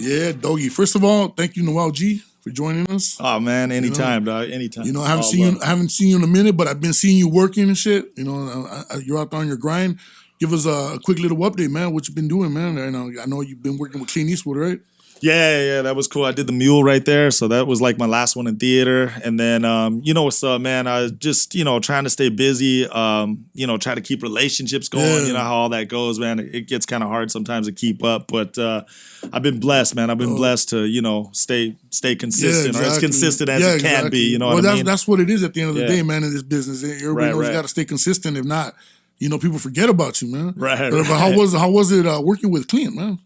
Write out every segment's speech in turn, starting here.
Yeah, Doggie. First of all, thank you, Noel G, for joining us. Oh man, anytime, dog. Anytime. You know, I haven't seen you in a minute, but I've been seeing you working and shit. You know, you're out there on your grind. Give us a quick little update, man. What you been doing, man? I know you've been working with Clint Eastwood, right? Yeah, that was cool. I did the Mule right there, so that was like my last one in theater. And then, you know what's up, man? I was just, trying to stay busy, try to keep relationships going. Yeah. You know how all that goes, man. It gets kind of hard sometimes to keep up, but I've been blessed, man. I've been blessed to, stay consistent, or as consistent as it can be. You know what I mean? That's what it is at the end of the day, man. In this business, everybody knows you got to stay consistent. If not, people forget about you, man. Right. But how was it working with Clint, man?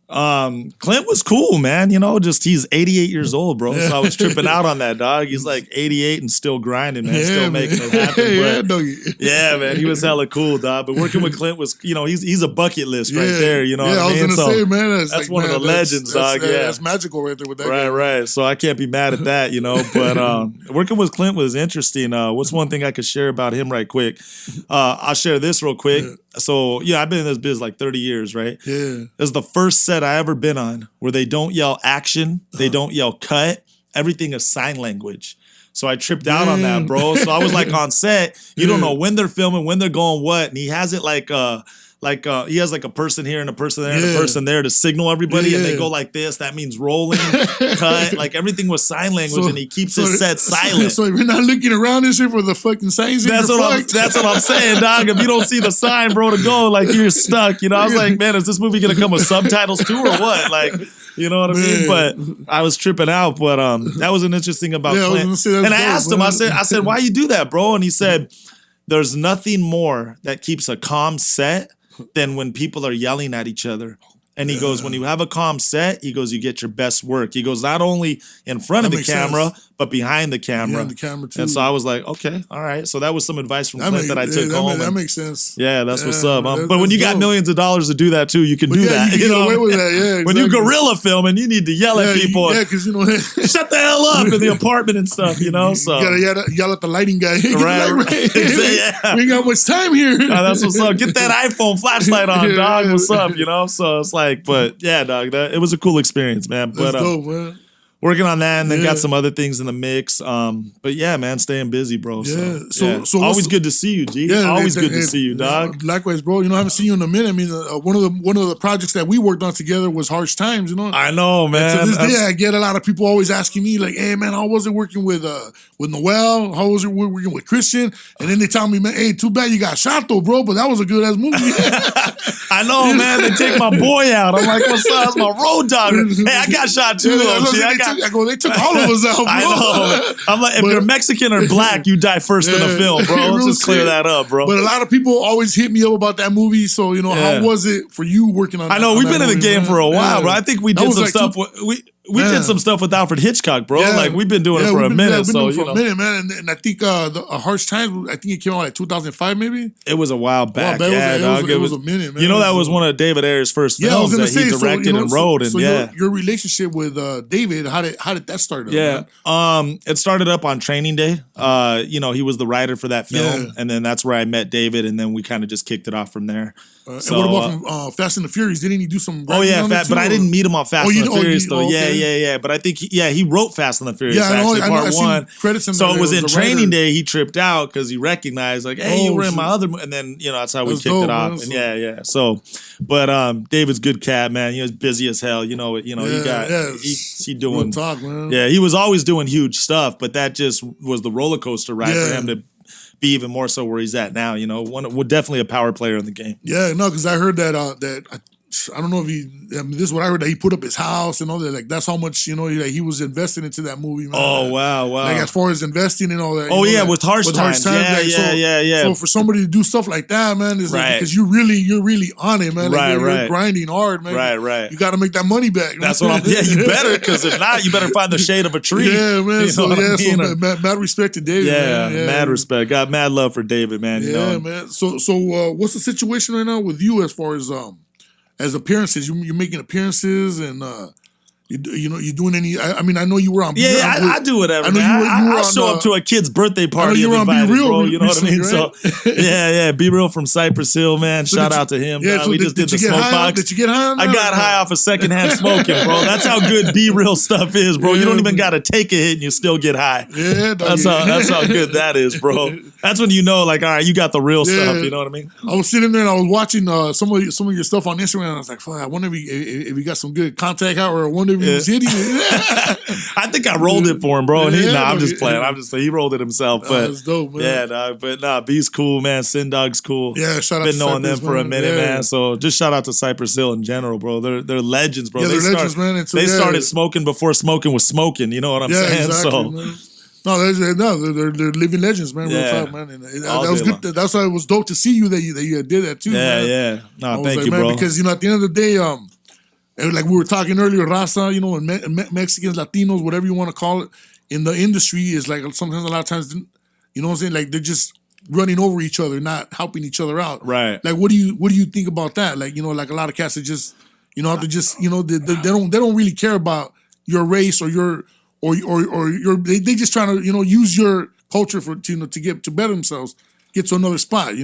Clint was cool, man. He's 88 years old, bro. So I was tripping out on that, dog. He's like 88 and still grinding, man. Still making it happen. But, yeah, man. He was hella cool, dog. But working with Clint was, he's a bucket list right there. You know what I mean? I was gonna say, man, that's like, one of the legends, dog. That's magical right there with that guy. Right. So I can't be mad at that, But working with Clint was interesting. What's one thing I could share about him right quick? I'll share this real quick. Yeah. So, I've been in this biz like 30 years, right? Yeah. This is the first set I ever been on where they don't yell action, they don't yell cut. Everything is sign language. So I tripped out on that, bro. So I was like on set, you don't know when they're filming, when they're going what. And he has it like he has like a person here and a person there and a person there to signal everybody, and they go like this. That means rolling, cut. Like everything was sign language, and he keeps his set silent. So you're not looking around and shit for the fucking signs. That's what I'm saying, dog. If you don't see the sign, bro, to go, like you're stuck. I was like, man, is this movie gonna come with subtitles too, or what? Like, you know what I mean? But I was tripping out. But that was an interesting about Clint. And I asked him, I said, why you do that, bro? And he said, there's nothing more that keeps a calm set than when people are yelling at each other. And he goes, when you have a calm set, he goes, you get your best work. He goes, not only in front of the camera, but behind the camera. Behind the camera too. And so I was like, okay, all right. So that was some advice from Clint that I took home. That makes sense. Yeah, that's what's up. But when you got millions of dollars to do that too, you can do that. You can get away with that. Yeah, exactly. When you guerrilla filming, you need to yell at people. Yeah, because shut the hell up in the apartment and stuff. So you gotta yell at the lighting guy. Right. We ain't got much time here. That's what's up. Get that iPhone flashlight on, dog. What's up? So it's like, but yeah, dog. It was a cool experience, man. But that's dope, man. Working on that, and then got some other things in the mix. But yeah, man, staying busy, bro. So always good to see you, G. Yeah, always good to see you, dog. Likewise, bro. I haven't seen you in a minute. I mean, one of the projects that we worked on together was Harsh Times. I know, man. And to this day, I get a lot of people always asking me, like, "Hey, man, how was it working with Noel? How was it working with Christian?" And then they tell me, "Man, hey, too bad you got shot though, bro. But that was a good ass movie." I know, man. They take my boy out. I'm like, "What's up? That's my road dog." Hey, I got shot too, though. They took all of us out, bro. I know. I'm like, if you're Mexican or black, you die first in the film, bro. Let's just clear that up, bro. But a lot of people always hit me up about that movie. So, how was it for you working on that? I know, we've been in the game for a while, bro. I think we did some stuff. We did some stuff with Alfred Hitchcock, bro. Like, we've been doing it for a minute. Man. And I think A Harsh Times, I think it came out like 2005, maybe? It was a while back. It was a minute, man. That was one of David Ayer's first films that he directed and wrote. So your relationship with David, how did that start up? Yeah. Man? It started up on Training Day. He was the writer for that film. And then that's where I met David, and then we kind of just kicked it off from there. And what about from Fast and the Furious? Didn't he do some? But I didn't meet him on Fast and the Furious though. Yeah. But I think he wrote Fast and the Furious actually part one. So it was in Training Day. He tripped out because he recognized like, hey, you were in my other, and then that's how we kicked it off. And yeah. So, but David's good cat, man. He was busy as hell. He doing talk, man. Yeah, he was always doing huge stuff, but that just was the roller coaster ride for him to be even more so where he's at now. Definitely a power player in the game. Yeah, no, because I heard that I don't know if this is what I heard, that he put up his house and all that. Like, that's how much, he was invested into that movie, man. Oh, wow. Like, as far as investing and all that. With Harsh Times. Yeah. So for somebody to do stuff like that, man, is like, because you're really on it, man. Like, you're grinding hard, man. Right. You got to make that money back. That's what you better, because if not, you better find the shade of a tree. Yeah, man. So mad respect to David, man. Yeah, mad respect. Got mad love for David, man. Yeah, man. So what's the situation right now with you as far as appearances? You're making appearances, and You doing any? I mean, I know you were on. I do whatever. I know man. you were I'll show up to a kid's birthday party. you were on invited, Be Real, bro. You know recently, what I mean? right? So yeah, Be Real from Cypress Hill, man. So Shout out to him. Yeah, so we just did the smoke box. Did you get high on that? I got high off of secondhand smoking, bro. That's how good Be Real stuff is, bro. You don't even got to take a hit and you still get high. Yeah, that's how good that is, bro. That's when you know, like, all right, you got the real stuff. You know what I mean? I was sitting there and I was watching some of your stuff on Instagram, and I was like, fuck, I wonder if you got some good contact out, or I wonder if he was hitting it. I think I rolled it for him, bro. And I'm just playing. He rolled it himself. But that's dope, man. Yeah, dog. But B's cool, man. Sin Dog's cool. Yeah, shout out Been to knowing Cypress, them for a minute, yeah. man. So just shout out to Cypress Hill in general, bro. They're legends, bro. Yeah, they're legends, man. They started smoking before smoking was smoking. You know what I'm saying? Exactly, So. man. They're living legends, man. Real talk, man. And that was good. That's why it was dope to see you that you did that too. Yeah, man. yeah. No, thank like, you, man, bro. Because at the end of the day, like we were talking earlier, raza, and Mexicans, Latinos, whatever you want to call it, in the industry is like sometimes a lot of times, you know what I'm saying? Like they're just running over each other, not helping each other out. Right. Like what do you think about that? Like like a lot of cats are just they don't really care about your race or your they just trying to use your culture to get to better themselves, get to another spot,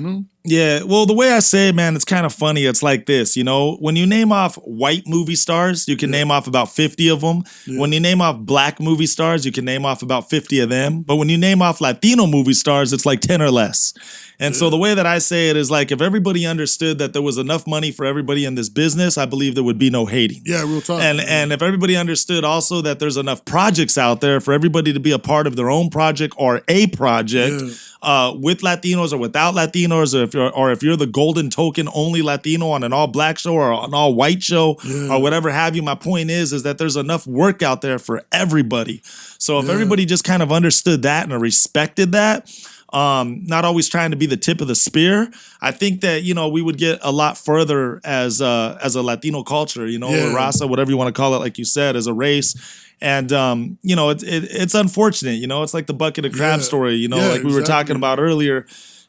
Yeah, well, the way I say it, man, it's kind of funny. It's like this, when you name off white movie stars, you can name off about 50 of them. Yeah. When you name off black movie stars, you can name off about 50 of them. But when you name off Latino movie stars, it's like 10 or less. And so the way that I say it is like, if everybody understood that there was enough money for everybody in this business, I believe there would be no hating. Yeah, real talk. And if everybody understood also that there's enough projects out there for everybody to be a part of their own project or a project, with Latinos or without Latinos, or if you're the golden token only Latino on an all black show or an all white show or whatever have you, my point is that there's enough work out there for everybody. So if everybody just kind of understood that and respected that, not always trying to be the tip of the spear, I think that we would get a lot further as a Latino culture, or raza, whatever you want to call it, like you said, as a race. And it's unfortunate, it's like the bucket of crab story, like we were talking about earlier.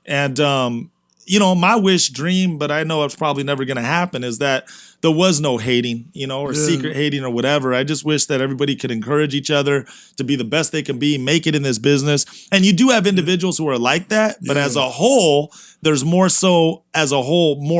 And my wish, dream, but I know it's probably never going to happen, is that there was no hating, or secret hating or whatever. I just wish that everybody could encourage each other to be the best they can be, make it in this business. And you do have individuals who are like that, but as a whole, there's more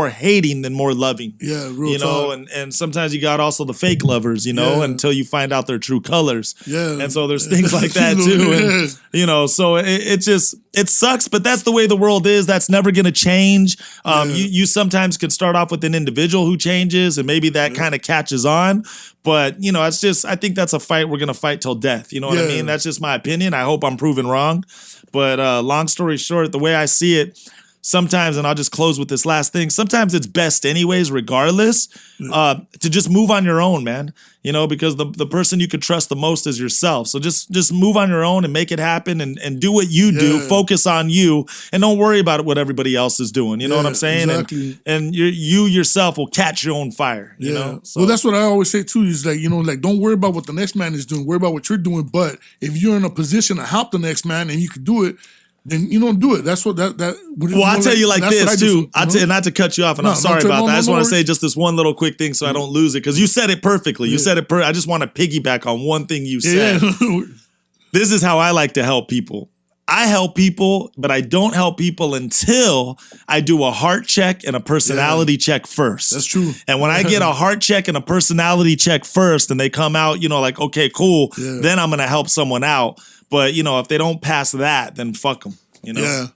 hating than more loving. Yeah, real talk. And sometimes you got also the fake lovers, until you find out their true colors. Yeah. And so there's things like that too. And so it sucks, but that's the way the world is. That's never gonna change. You sometimes could start off with an individual who changes, and maybe that kind of catches on. But, it's just, I think that's a fight we're going to fight till death. You know what I mean? That's just my opinion. I hope I'm proven wrong. But long story short, the way I see it, sometimes, and I'll just close with this last thing, sometimes it's best anyways, regardless, to just move on your own, man. Because the person you could trust the most is yourself. So just move on your own and make it happen and do what you do. Focus on you and don't worry about what everybody else is doing. You know what I'm saying? Exactly. And you yourself will catch your own fire. You know? So. Well, that's what I always say too, is like, don't worry about what the next man is doing. Worry about what you're doing. But if you're in a position to help the next man and you can do it, then do it. That's what that. Well, I'll tell you like this too. Not to cut you off, and I'm sorry about that. I just want to say just this one little quick thing so I don't lose it, because you said it perfectly. You said it. I just want to piggyback on one thing you said. This is how I like to help people. I help people, but I don't help people until I do a heart check and a personality check first. That's true. And when I get a heart check and a personality check first, and they come out, like, okay, cool, then I'm gonna help someone out. But, if they don't pass that, then fuck them, Yeah.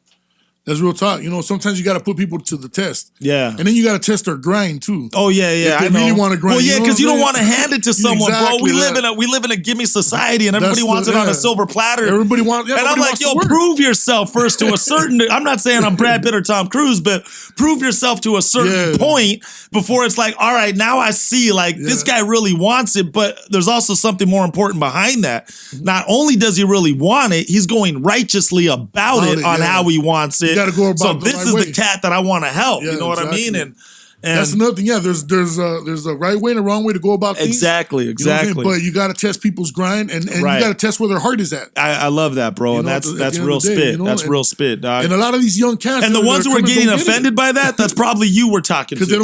That's real talk. Sometimes you got to put people to the test. Yeah. And then you got to test their grind too. Oh yeah, yeah. If they really want to grind. Well, yeah, because you don't want to hand it to someone, exactly, bro. We live in a gimme society, and everybody wants it on a silver platter. Everybody wants. Yeah, and I'm like, yo, prove yourself first to a certain. I'm not saying I'm Brad Pitt or Tom Cruise, but prove yourself to a certain point before it's like, all right, now I see like this guy really wants it, but there's also something more important behind that. Not only does he really want it, he's going righteously about it on how he wants it. You got to go about this is the cat that I want to help. You know what I mean? And that's another thing. Yeah, there's a right way and a wrong way to go about things. Exactly. You know but you got to test people's grind, and you got to test where their heart is at. I love that, bro, and that's real spit. That's real spit, dog. And a lot of these young cats, and the ones who are getting offended by that, that's probably you we're talking to, because they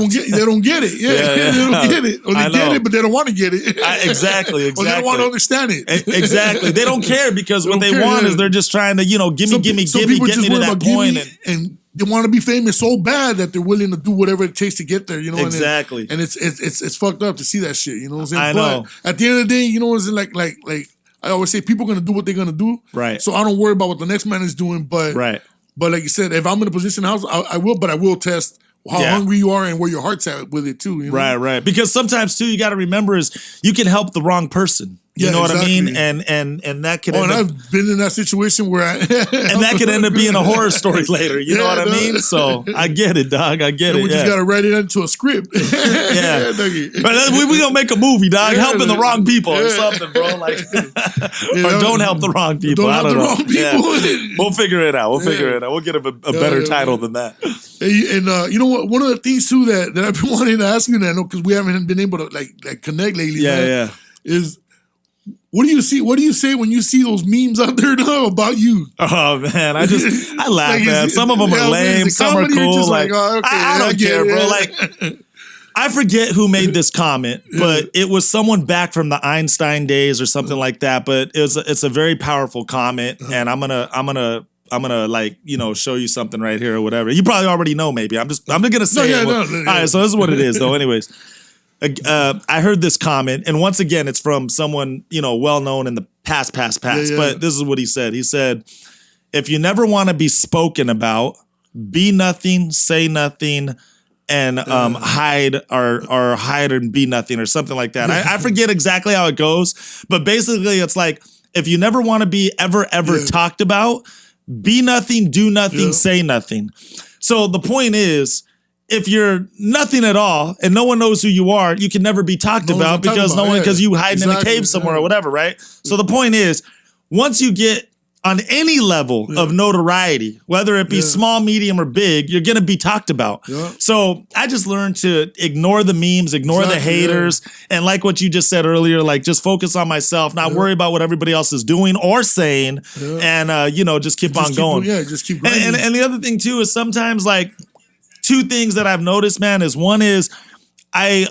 don't get it. Yeah, they don't get it, or they get it, but they don't want to get it. Exactly. Or they don't want to understand it. Exactly. They don't care because what they want is they're just trying to, give me, get me to that point. And they want to be famous so bad that they're willing to do whatever it takes to get there, Exactly. And it's fucked up to see that shit, you know what I'm saying? I know. But at the end of the day, it's like I always say, people are gonna do what they're gonna do. Right. So I don't worry about what the next man is doing. But But like you said, if I'm in a position in the house, I will test how hungry you are and where your heart's at with it too. Right. Because sometimes too, you got to remember is you can help the wrong person. You know what I mean? And that could and I've been in that situation where and that could end up being a horror story later. You know what I mean? So I get it, dog. I get it. We just got to write it into a script. Yeah. But we gonna make a movie, dog. Helping the wrong people or something, bro. Like, or don't help the wrong people. I don't know. Wrong people. Yeah. We'll figure it out. We'll get a better title than that. And you know what? One of the things too that I've been wanting to ask you, because we haven't been able to like connect lately. Is what do you see? What do you say when you see those memes out there now about you? Oh man, I laugh, man. Some of them are lame, some are cool. Like, I don't care, bro. Like, I forget who made this comment, but it was someone back from the Einstein days or something like that. But it's a very powerful comment, and I'm gonna like, show you something right here or whatever. You probably already know, maybe. I'm gonna say it. All right, so this is what it is, though. Anyways. I heard this comment, and once again, it's from someone, well known in the past. But this is what he said. He said, "If you never want to be spoken about, be nothing, say nothing, and hide or hide and be nothing," or something like that. I forget exactly how it goes, but basically, it's like if you never want to be ever talked about, be nothing, do nothing, say nothing. So the point is, if you're nothing at all and no one knows who you are, you can never be talked about because you hiding in a cave somewhere or whatever, right? So the point is, once you get on any level of notoriety, whether it be small, medium, or big, you're gonna be talked about. So I just learned to ignore the memes, ignore the haters, and like what you just said earlier, like just focus on myself, not worry about what everybody else is doing or saying, and just keep on going. Just keep grinding. And the other thing too is sometimes like, two things that I've noticed, man, is one is I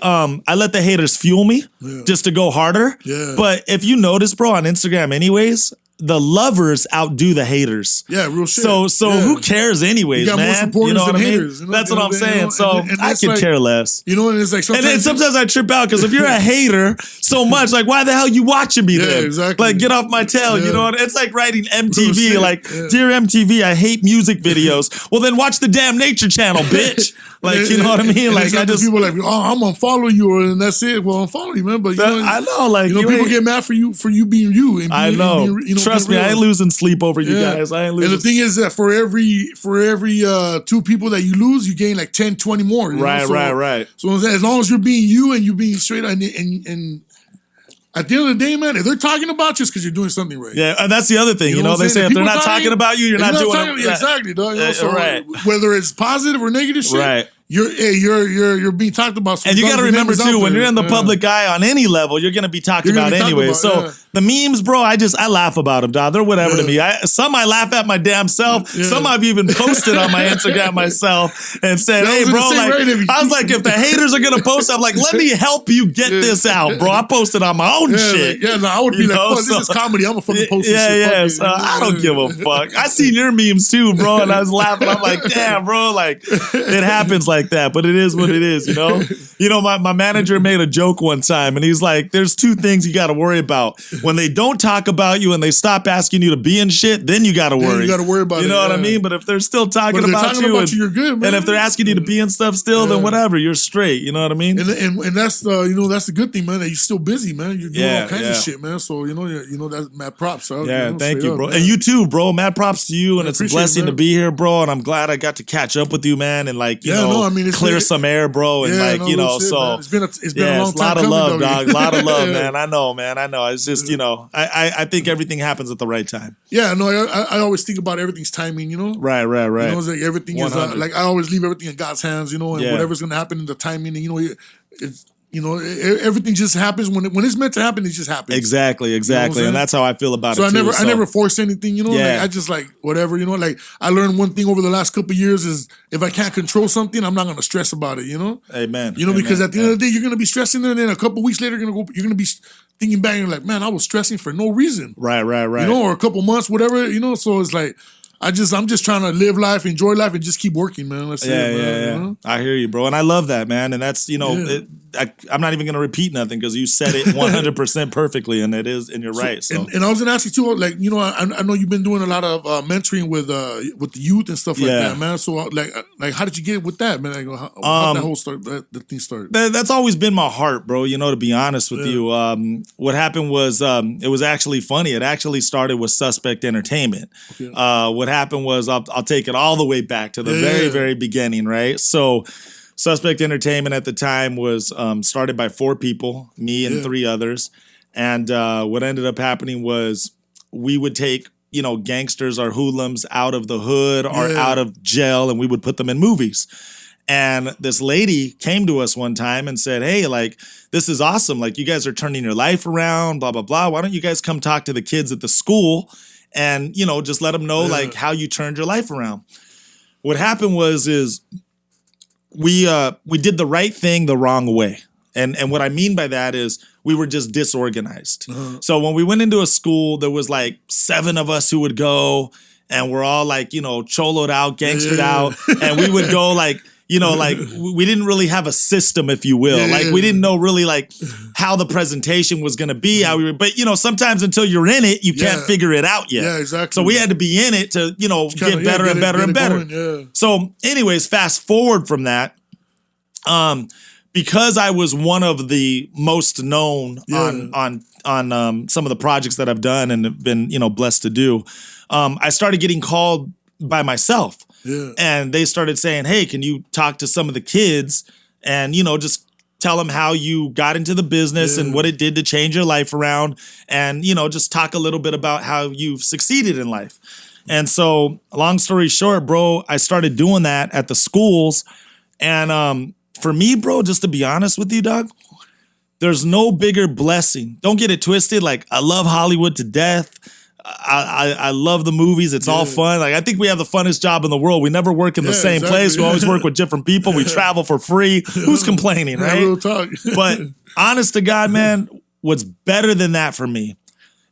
let the haters fuel me just to go harder. But if you notice, bro, on Instagram anyways, the lovers outdo the haters. Yeah, real shit. So who cares anyways, man? More supporters than than haters. That's what I'm saying. So I could care less. And it's like sometimes. And then sometimes I trip out because if you're a hater so much, like why the hell you watching me then? Exactly. Like get off my tail. You know what? It's like writing MTV. Like, dear MTV, I hate music videos. Well, then watch the damn Nature Channel, bitch. Like, you know what I mean? Like I just people like, I'm gonna follow you, and that's it. Well, unfollow you, man. But I know, like people get mad for you being you. And I know. Trust me, I ain't losing sleep over you guys. I ain't losing. And the thing is that for every 2 people that you lose, you gain like 10, 20 more. Right. So as long as you're being you and you're being straight and at the end of the day, man, if they're talking about you, it's because you're doing something right. Yeah, and that's the other thing. They say if they're not talking about you, you're not doing it. Exactly, dog. So whether it's positive or negative shit, you're being talked about. And you got to remember too, when you're in the public eye on any level, you're going to be talked about anyway. So the memes, bro, I laugh about them, dog. They're whatever to me. Some I laugh at my damn self. Some I've even posted on my Instagram myself and said, "Hey, bro, like I was like, if the haters are gonna post, I'm like, let me help you get this out, bro. I posted on my own shit. I would be like, fuck, this is comedy. I'm gonna fucking post this shit. So I don't give a fuck. I seen your memes too, bro, and I was laughing. I'm like, damn, bro, like it happens like that, but it is what it is, you know. My manager made a joke one time, and he's like, "There's 2 things you got to worry about. When they don't talk about you and they stop asking you to be in shit, then you got to worry. You got to worry about it. You know what I mean? But if they're still talking about you, you're good, man. And if they're asking you to be in stuff still, then whatever, you're straight. You know what I mean? And that's that's the good thing, man. That you're still busy, man. You're doing all kinds of shit, man. So that's mad props. So, thank you, bro. Man. And you too, bro. Mad props to you, and it's a blessing to be here, bro. And I'm glad I got to catch up with you, man. And like, I I mean, clear some air, bro, and like, you know, shit, so man. It's been a long time. A lot of love, dog. A lot of love, Yeah. man. I know. It's just, you know, I think everything happens at the right time. Yeah, no, I always think about everything's timing, you know? Right. You know, it's like everything is, 100. like I always leave everything in God's hands, you know, and whatever's going to happen in the timing, and, you know, it's, you know, everything just happens when it's meant to happen. It just happens. Exactly, You know and that's how I feel about so it too. I never force anything, you know. Yeah. Like, I just like whatever, you know. Like I learned one thing over the last couple of years is if I can't control something, I'm not gonna stress about it, you know. Amen. You know, because at the end of the day, you're gonna be stressing, and then a couple of weeks later, you're gonna be thinking back and you're like, man, I was stressing for no reason. Right. You know, or a couple months, whatever, you know. So it's like I'm just trying to live life, enjoy life, and just keep working, man. That's it, man. Yeah. You know? I hear you, bro, and I love that, man. And that's, you know, I'm not even going to repeat nothing because you said it 100% perfectly, and it is, and you're right. So, and I was gonna ask you too, like, you know, I know you've been doing a lot of mentoring with the youth and stuff like that, man. So like how did you get with that, man? Like, how that whole the thing started? That's always been my heart, bro. You know, to be honest with you, what happened was it was actually funny. It actually started with Suspect Entertainment. Okay. What happened was I'll take it all the way back to the very beginning, right? So Suspect Entertainment at the time was started by 4 people, me and 3 others. And what ended up happening was we would take, you know, gangsters or hoodlums out of the hood or out of jail, and we would put them in movies. And this lady came to us one time and said, hey, like, this is awesome. Like, you guys are turning your life around, blah, blah, blah. Why don't you guys come talk to the kids at the school and, you know, just let them know, like, how you turned your life around. What happened is we did the right thing the wrong way. And what I mean by that is we were just disorganized. So when we went into a school, there was like 7 of us who would go, and we're all like, you know, choloed out, gangstered out. And we would go like, you know, like we didn't really have a system, if you will. Like we didn't know really like how the presentation was going to be. How we were, but you know, sometimes until you're in it, you can't figure it out yet. Yeah, exactly. So we had to be in it to, you know, get better and better and better. Going, So anyways, fast forward from that, because I was one of the most known on some of the projects that I've done and have been, you know, blessed to do, I started getting called by myself. Yeah. And they started saying, hey, can you talk to some of the kids and, you know, just tell them how you got into the business and what it did to change your life around, and, you know, just talk a little bit about how you've succeeded in life. And so, long story short, bro, I started doing that at the schools. And for me, bro, just to be honest with you, dog, there's no bigger blessing. Don't get it twisted. Like, I love Hollywood to death. I love the movies. It's all fun. Like, I think we have the funnest job in the world. We never work in the same place. We always work with different people. We travel for free. Who's complaining, right? Real talk. But honest to God, man, what's better than that for me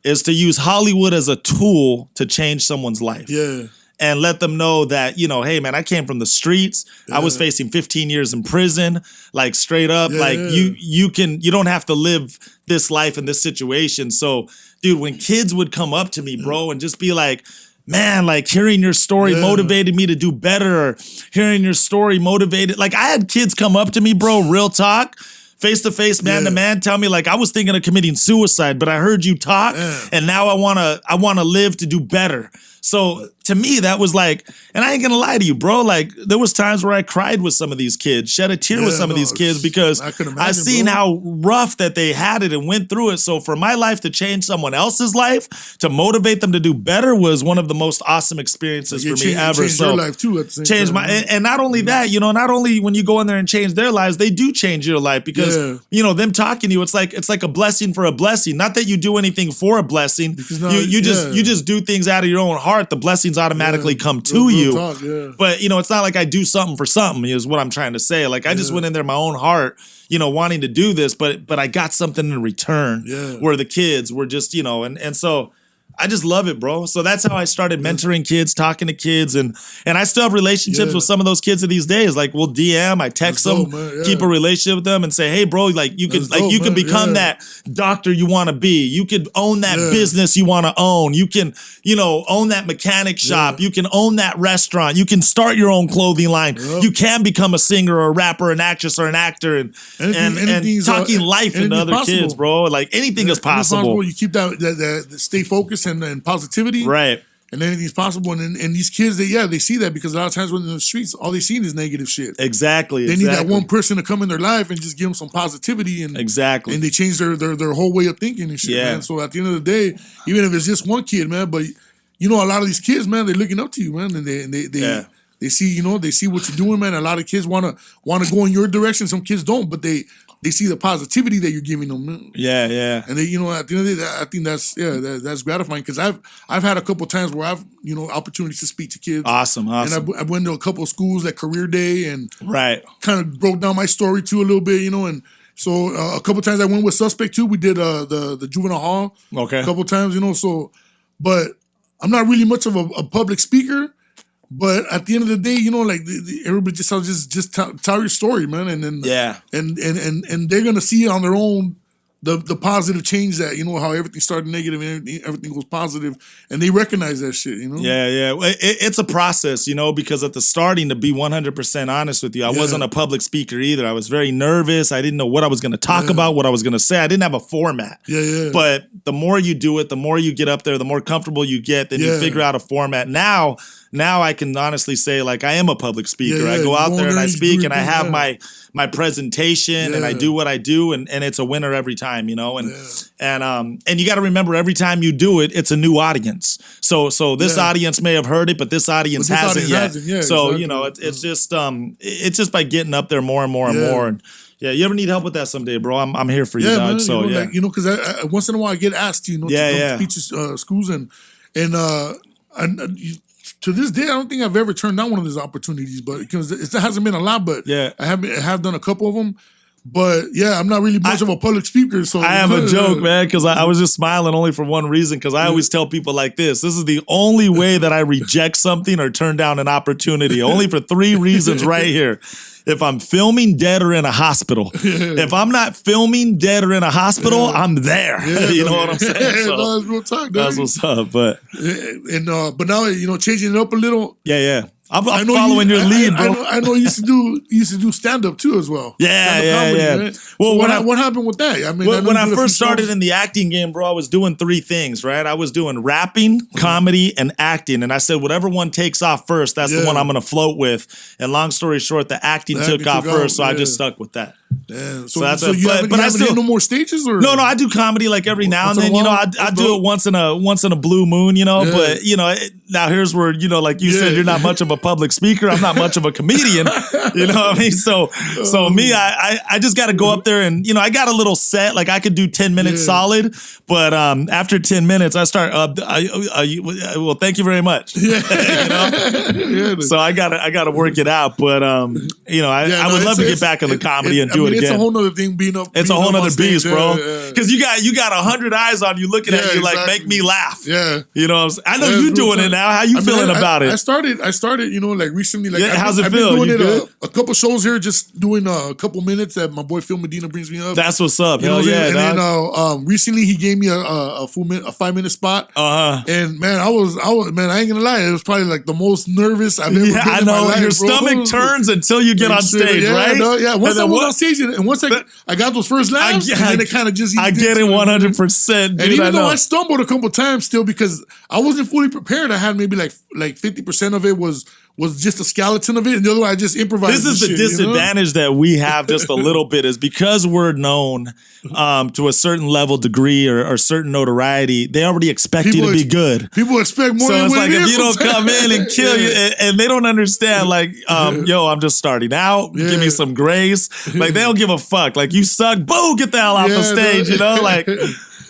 is to use Hollywood as a tool to change someone's life. Yeah. And let them know that, you know, hey, man, I came from the streets. I was facing 15 years in prison, like straight up. Like you don't have to live this life in this situation. So, dude, when kids would come up to me, bro, and just be like, man, like hearing your story motivated me to do better, or hearing your story motivated. Like, I had kids come up to me, bro, real talk, face to face, man to man, tell me like, I was thinking of committing suicide, but I heard you talk, and now I wanna live to do better. So to me, that was like, and I ain't gonna lie to you, bro. Like, there was times where I cried with some of these kids, shed a tear with some of these kids, because I seen how rough that they had it and went through it. So for my life to change someone else's life, to motivate them to do better, was one of the most awesome experiences for me ever. Changed your life too at the same change time, my, and not only that, you know, not only when you go in there and change their lives, they do change your life, because you know, them talking to you, it's like a blessing for a blessing. Not that you do anything for a blessing. You just do things out of your own heart. The blessings automatically come to you. Talk, but, you know, it's not like I do something for something, is what I'm trying to say. Like, I just went in there my own heart, you know, wanting to do this, but I got something in return where the kids were just, you know, and so I just love it, bro. So that's how I started mentoring kids, talking to kids, and I still have relationships with some of those kids of these days. Like, we'll DM, I text them, keep a relationship with them, and say, hey, bro, like, you can become that doctor you want to be. You could own that business you want to own. You can, you know, own that mechanic shop. You can own that restaurant. You can start your own clothing line. You can become a singer or a rapper, an actress or an actor, and talking life into other kids, bro. Like, anything is possible. You keep that stay focused and positivity. Right. and anything's possible. And these kids, they see that because a lot of times when they're in the streets, all they see is negative shit. Exactly. They need that one person to come in their life and just give them some positivity and and they change their whole way of thinking and shit, man. So at the end of the day, even if it's just one kid, man, but you know, a lot of these kids, man, they're looking up to you, man, and they see, you know, they see what you're doing, man. A lot of kids wanna go in your direction. Some kids don't, but they see the positivity that you're giving them, man. Yeah. And they, you know, at the end of the day, I think that's gratifying because I've had a couple of times where I've, you know, opportunities to speak to kids. Awesome. And I went to a couple of schools at Career Day and kind of broke down my story too a little bit, you know, and so a couple of times I went with Suspect too. We did the juvenile hall a couple of times, you know. So, but I'm not really much of a public speaker. But at the end of the day, you know, like everybody just tell your story, man, and then and they're gonna see on their own the positive change that, you know, how everything started negative and everything goes positive, and they recognize that shit, you know. It's a process, you know, because at the starting, to be 100% honest with you, I wasn't a public speaker either. I was very nervous. I didn't know what I was going to talk about, what I was going to say. I didn't have a format. But the more you do it, the more you get up there, the more comfortable you get, then you figure out a format. Now I can honestly say, like, I am a public speaker. I go out there and I speak and I have my presentation and I do what I do, and it's a winner every time, you know. And you got to remember, every time you do it, it's a new audience. So this audience may have heard it, but this audience hasn't yet. So you know, it's just by getting up there more and more and more. And you ever need help with that someday, bro? I'm here for you, dog. Man, so you know, like, you know, because I once in a while I get asked, you know, to come speak to schools and to this day, I don't think I've ever turned down one of those opportunities, but because it hasn't been a lot, but I have done a couple of them. But I'm not really much of a public speaker. So I have a joke, man, because I was just smiling only for one reason, because I always tell people like this is the only way that I reject something or turn down an opportunity, only for 3 reasons right here. If I'm filming dead or in a hospital. If I'm not filming dead or in a hospital, I'm there. You know what I'm saying? So, that's real talk, that's what's up. But but now, you know, changing it up a little. I'm following your lead, bro. I know you used to do stand up too as well. Comedy, right? Well, so what happened with that? I mean, when I first started in the acting game, bro, I was doing 3 things, right? I was doing rapping, comedy, and acting, and I said whatever one takes off first, that's the one I'm going to float with. And long story short, the acting took off first, so I just stuck with that. Damn. So that's you haven't hit no more stages, or no, I do comedy like every now and then. You know, I do it once in a blue moon. You know, but you know, now here's where, you know, like you said, you're not much of a public speaker. I'm not much of a comedian. You know what I mean? So me, I just got to go up there and, you know, I got a little set. Like I could do 10 minutes solid, but after 10 minutes, I start. Well, thank you very much. You know? So I gotta work it out. But you know, I would love to get back on the comedy and do it again. It's a whole nother thing being up. It's a whole nother beast, bro. Because you got 100 eyes on you looking at you like, make me laugh. You know what I'm saying? I know you doing it now. How you feeling about it? I started, you know, like recently. Like, how's it I've feel? been doing a couple shows here, just doing a couple minutes that my boy Phil Medina brings me up. That's what's up. You know, and then recently he gave me a 5-minute spot. And man, I was man, I ain't gonna lie, it was probably like the most nervous I've ever been in my life. Your stomach turns until you get on stage, right? Once I was on stage and once I got those first laughs, and then it kind of just I get it 100%. And even though I stumbled a couple times still because I wasn't fully prepared, I had maybe like 50% of it was just a skeleton of it, and the other one I just improvised. This is the disadvantage that we have just a little bit, is because we're known to a certain level, degree, or certain notoriety. They already expect you to be good. People expect more. So than it's what like it if is you don't come in and kill you, and they don't understand. Like, yo, I'm just starting out. Give me some grace. Like they don't give a fuck. Like you suck. Boo, get the hell off the stage. You know, like.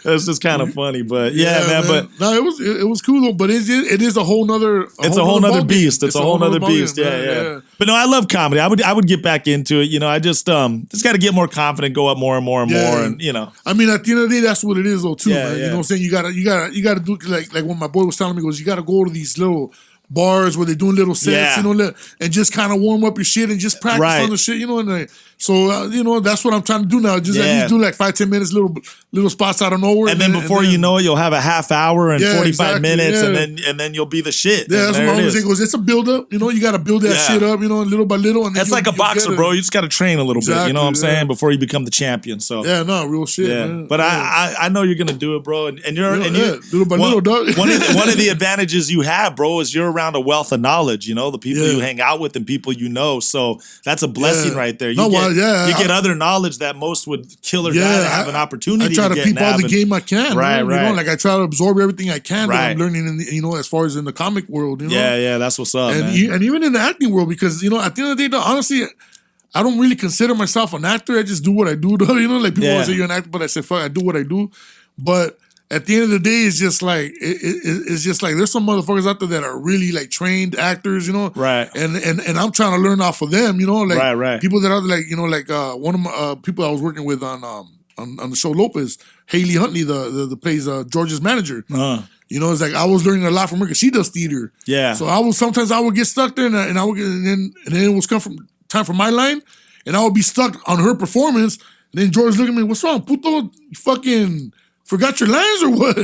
It's just kind of funny, but man. But no, it was cool though. But it is a whole nother. It's a whole nother beast. It's a whole nother beast. Yeah. But no, I love comedy. I would get back into it. You know, I just got to get more confident, go up more and more and more, and you know. I mean, at the end of the day, that's what it is though too, man. You know what I'm saying? You gotta do like when my boy was telling me, he goes, you gotta go to these little bars where they're doing little sets, Yeah. you know, and just kind of warm up your shit and just practice Right. on the shit, you know. And so, you know, that's what I'm trying to do now. Just at least do like 5-10 minutes, little spots out of nowhere. And then before you know it, you'll have a half hour and 45 minutes, and then you'll be the shit. Yeah, that's what my always goes. It's a build up. You know, you got to build that shit up. You know, little by little. And then that's like a boxer, bro. You just got to train a little bit. You know what I'm saying? Before you become the champion. So yeah, no, real shit. Yeah, man. but I know you're gonna do it, bro. And you're little by little, dog. one of the advantages you have, bro, is you're around a wealth of knowledge. You know, the people you hang out with and people you know. So that's a blessing right there. You get other knowledge that most would kill or die to have an opportunity. I try to peep all the game I can. Right, man, right. You know, like I try to absorb everything I can that I'm learning in the, you know, as far as in the comic world. You know? Yeah, that's what's up, man. And even in the acting world, because you know, at the end of the day, though, honestly, I don't really consider myself an actor. I just do what I do. Though, you know, like people always say you're an actor, but I say fuck, I do what I do. But at the end of the day, it's just like it's just like there's some motherfuckers out there that are really like trained actors, you know, right? And I'm trying to learn off of them, you know, like right. People that are like, you know, like one of my people I was working with on the show Lopez, Haley Huntley, the plays George's manager. You know, it's like I was learning a lot from her because she does theater. Yeah. So sometimes I would get stuck there, and then it was time for my line, and I would be stuck on her performance. And then George looked at me, "What's wrong, puto? You fucking forgot your lines or what?"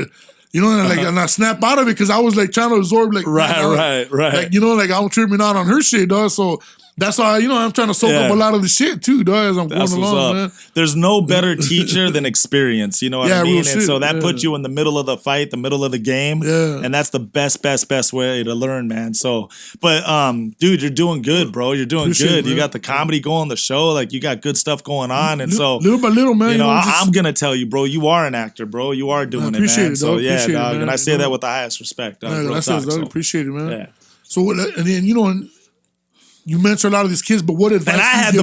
You know, and I snap out of it because I was like trying to absorb, like right. Like, you know, like I'm tripping out on her shit, dog. So that's why, you know, I'm trying to soak up a lot of the shit too, dog, as I'm going along, man. There's no better teacher than experience, you know what I mean? And so that puts you in the middle of the fight, the middle of the game. Yeah. And that's the best way to learn, man. So, but dude, you're doing good, bro. You're doing good. You got the comedy going, the show, like you got good stuff going on. And so little by little, man. You know, I'm gonna tell you, bro, you are an actor, bro. You are doing it, man. It, so yeah, dog. Man. And I say that with the highest respect, dog. I appreciate it, man. Yeah. So and then, you know, you mentor a lot of these kids, but what advice? And I had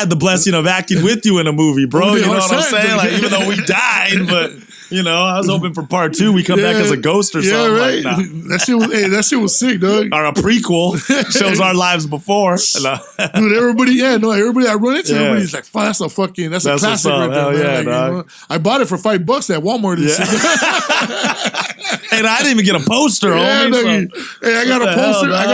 the blessing of acting with you in a movie, bro. You know what I'm saying? Like, even though we died, but you know, I was hoping for part 2. We come back as a ghost or something. Yeah, right. Like that. That shit was sick, dog. Or a prequel shows our lives before. Dude, everybody I run into, everybody's like, that's a classic right there, man. Yeah, like, dog. You know, I bought it for $5 at Walmart and shit. And I didn't even get a poster, homie. So. Hey, I got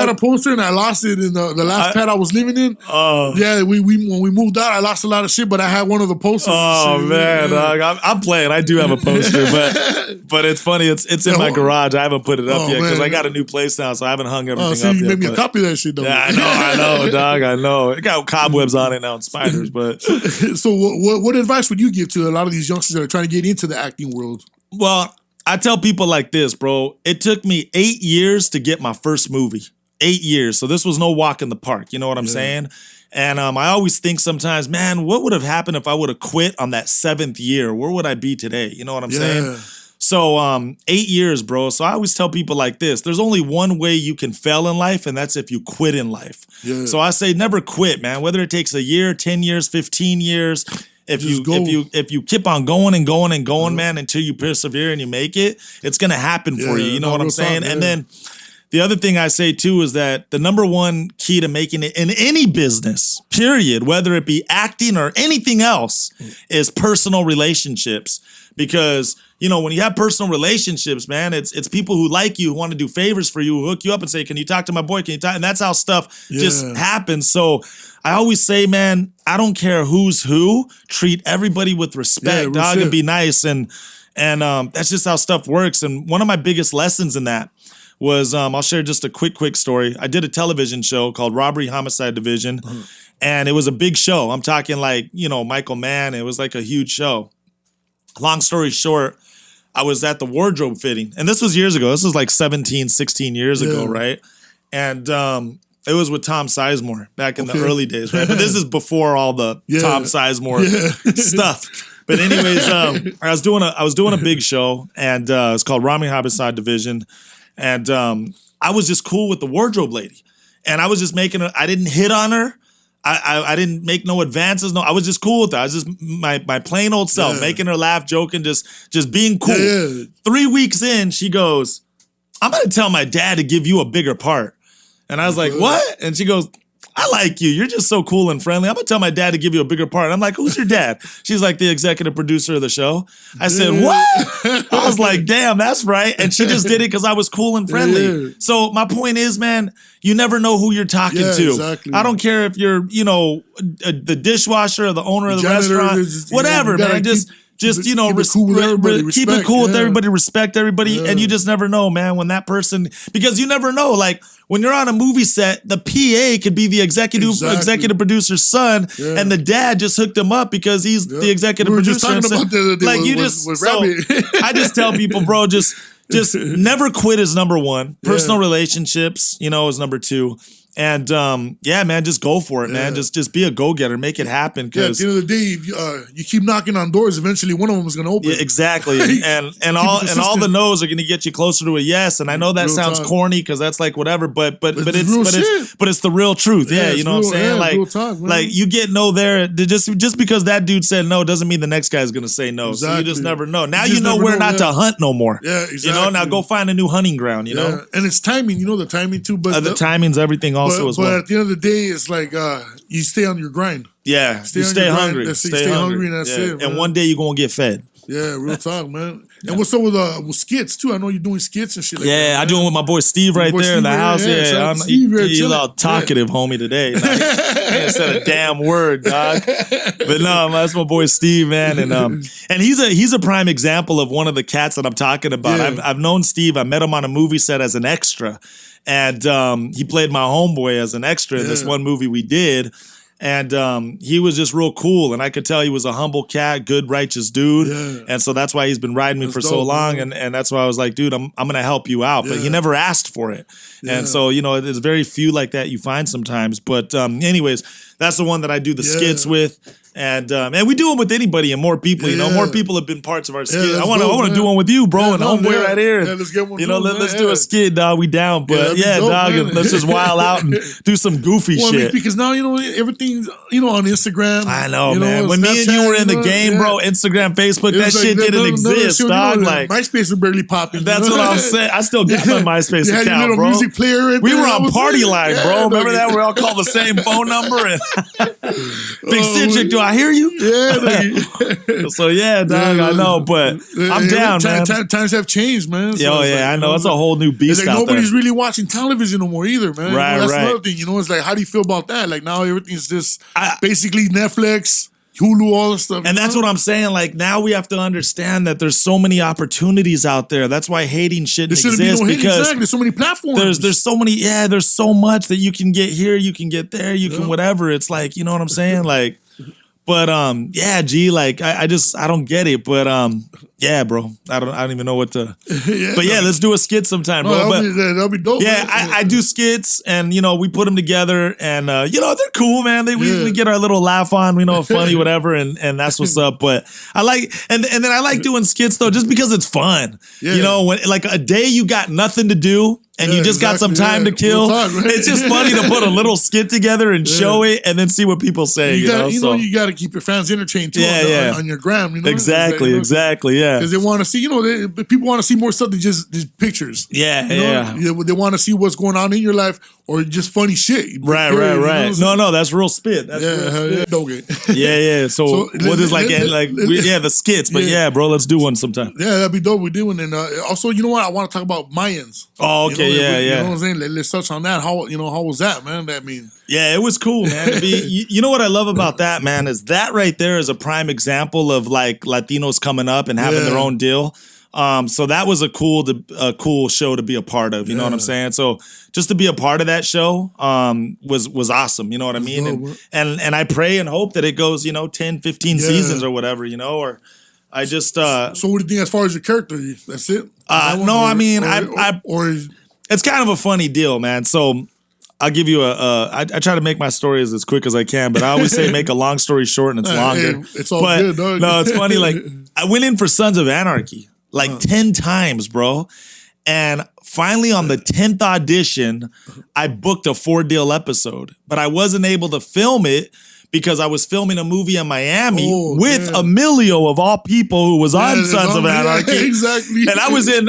a poster and I lost it in the last pad I was living in. Yeah, when we moved out, I lost a lot of shit, but I had one of the posters. Oh man, dog. I'm playing. I do have a poster, but it's funny. It's in my garage. I haven't put it up yet because I got a new place now, so I haven't hung everything up you yet. made me a copy of that shit, though. Yeah, I know, dog. I know. It got cobwebs on it now and spiders, but. So what advice would you give to a lot of these youngsters that are trying to get into the acting world? Well, I tell people like this, bro. It took me 8 years to get my first movie. 8 years. So this was no walk in the park. You know what I'm saying? And I always think sometimes, man, what would have happened if I would have quit on that 7th year? Where would I be today? You know what I'm saying? So 8 years, bro. So I always tell people like this. There's only one way you can fail in life, and that's if you quit in life. Yeah. So I say never quit, man. Whether it takes a year, 10 years, 15 years. If you keep on going and going and going, man, until you persevere and you make it, it's gonna happen for you. You know what I'm saying? And then the other thing I say too is that the number one key to making it in any business, period, whether it be acting or anything else, is personal relationships. Because, you know, when you have personal relationships, man, it's people who like you, who want to do favors for you, who hook you up and say, "Can you talk to my boy? Can you talk?" And that's how stuff just happens. So I always say, man, I don't care who's who. Treat everybody with respect, dog, and be nice. And that's just how stuff works. And one of my biggest lessons in that was, I'll share just a quick story. I did a television show called Robbery Homicide Division, and it was a big show. I'm talking like, you know, Michael Mann. It was like a huge show. Long story short, I was at the wardrobe fitting. And this was years ago. This was like 17, 16 years ago, right? And it was with Tom Sizemore back in the early days, right? But this is before all the Tom Sizemore stuff. But anyways, I was doing a big show, and it's called Robbery Homicide Division. And I was just cool with the wardrobe lady. And I was just I didn't hit on her. I didn't make no advances. No, I was just cool with her. I was just my plain old self, making her laugh, joking, just being cool. 3 weeks in, she goes, "I'm going to tell my dad to give you a bigger part." And I was like, "What?" And she goes, I like you. You're just so cool and friendly. I'm going to tell my dad to give you a bigger part. I'm like, who's your dad? She's like, the executive producer of the show. I said, what? I was like, damn, that's right. And she just did it because I was cool and friendly. Yeah. So my point is, man, you never know who you're talking to. Exactly. I don't care if you're, the dishwasher or the owner of the restaurant, whatever, man. Just keep it cool with everybody. Keep it cool with everybody, respect everybody, and you just never know, man, when that person, because you never know, like when you're on a movie set, the PA could be the executive producer's son, and the dad just hooked him up because he's the executive producer. We were just talking about the other day with I just tell people, bro, just never quit is number one. Personal relationships, is number two. And man, just go for it, man. Just be a go-getter, make it happen. At the end of the day, you keep knocking on doors. Eventually, one of them is going to open. Yeah, exactly. and all the no's are going to get you closer to a yes. And I know that sounds corny because that's like whatever, but it's the real truth. Yeah, you know what I'm saying? Like you get no there. Just because that dude said no doesn't mean the next guy's going to say no. Exactly. So you just never know. Now you know where not to hunt no more. Yeah, exactly. Now go find a new hunting ground. You know, and it's timing. You know the timing too. But the timing's everything. But at the end of the day, it's like you stay on your grind. Yeah, you stay hungry. Stay hungry, and that's it. And one day you're gonna get fed. Yeah, real talk, man. And what's up with skits too? I know you're doing skits and shit. Like that, I do it with my boy Steve right there in the house. He's all talkative, homie, today. Like, he ain't said a damn word, dog. But no, that's my boy Steve, man, and he's a prime example of one of the cats that I'm talking about. Yeah. I've known Steve. I met him on a movie set as an extra, and he played my homeboy as an extra in this one movie we did. And he was just real cool, and I could tell he was a humble cat, good, righteous dude. Yeah. And so that's why he's been riding me for so long, and that's why I was like, dude, I'm gonna help you out. But he never asked for it. Yeah. And so, there's very few like that you find sometimes. But anyways, that's the one that I do the skits with. And we do them with anybody and more people. More people have been parts of our skit. I want to do one with you, bro, and homeboy right here. Yeah, let's get one. Let's do a skit, dog. We down, but dog, let's just wild out and do some goofy shit. Because now everything's on Instagram. I know, man. When me and you were in the game, bro, Instagram, Facebook, that shit didn't exist, dog. Like MySpace was barely popping. That's what I'm saying. I still got my MySpace account, bro. Music player. We were on Party Line, bro. Remember that? We all called the same phone number. And Big Citric, do I hear you? Yeah. So dog, I know, but I'm down, man. Times have changed, man. So I know. It's a whole new beast out nobody's there. really watching television no more either, man. Right, that's another thing. It's like, how do you feel about that? Like now everything's just basically Netflix, Hulu, all the stuff. And that's what I'm saying. Like now we have to understand that there's so many opportunities out there. That's why hating shouldn't exist, because there's so many platforms. There's so many. Yeah, there's so much that you can get here, you can get there, you can whatever. It's like, you know what I'm saying? Like, but G, like I don't get it. But bro, I don't even know what to. But let's do a skit sometime, bro. That'll be dope. Yeah, I do skits, and we put them together, and they're cool, man. We get our little laugh on, funny, whatever, and that's what's up. But I like, and then I like doing skits though, just because it's fun. Yeah. When like a day you got nothing to do. And you just got some time to kill. It's just funny to put a little skit together and show it, and then see what people say. You got to keep your fans entertained too on your gram. Exactly. Yeah, because they want to see. People want to see more stuff than just pictures. Yeah. They want to see what's going on in your life, or just funny shit. Right. No, that's real spit. That's real spit. Doggy. Yeah. So what is the skits? But bro, let's do one sometime. Yeah, that'd be dope. We're doing, and also, you know what? I want to talk about Mayans. Oh, okay. You know what I'm saying? Let's touch on that. How was that, man? It was cool, man. You know what I love about that, man, is that right there is a prime example of like Latinos coming up and having their own deal. So that was a cool show to be a part of. You know what I'm saying? So just to be a part of that show was awesome. You know what I mean? Dope, and I pray and hope that it goes 10, 15 seasons or whatever. Or I just. So what do you think as far as your character? That's it? It's kind of a funny deal, man. So I'll give you I try to make my stories as quick as I can, but I always say make a long story short and it's longer. Hey, it's all good, dog. No, it's funny. Like I went in for Sons of Anarchy 10 times, bro. And finally on the 10th audition, I booked a 4-deal episode, but I wasn't able to film it because I was filming a movie in Miami with Emilio of all people, who was on Sons of Anarchy. Yeah, exactly. And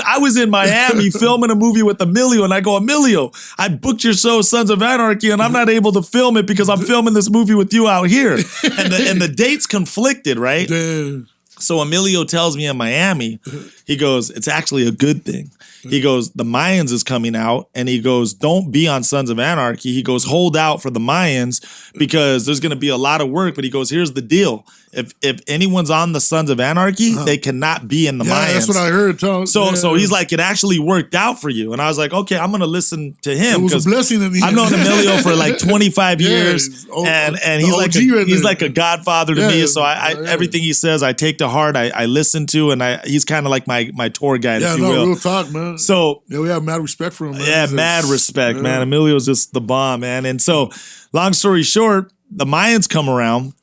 I was in Miami filming a movie with Emilio, and I go, Emilio, I booked your show Sons of Anarchy, and I'm not able to film it because I'm filming this movie with you out here. And the dates conflicted, right? Damn. So Emilio tells me in Miami, he goes, it's actually a good thing. He goes, the Mayans is coming out, and he goes, don't be on Sons of Anarchy. He goes, hold out for the Mayans because there's going to be a lot of work. But he goes, here's the deal. If anyone's on the Sons of Anarchy, they cannot be in the Mayans. That's what I heard, Tom. So he's like, it actually worked out for you. And I was like, okay, I'm going to listen to him. It was a blessing in the I've known Emilio for like 25 years. And he's like a godfather to me. So I everything he says, I take to heart. I listen to, and he's kind of like my tour guide, if you will. Real talk, man. So we have mad respect for him, man. Yeah, mad respect, man. Emilio's just the bomb, man. And so, long story short, the Mayans come around,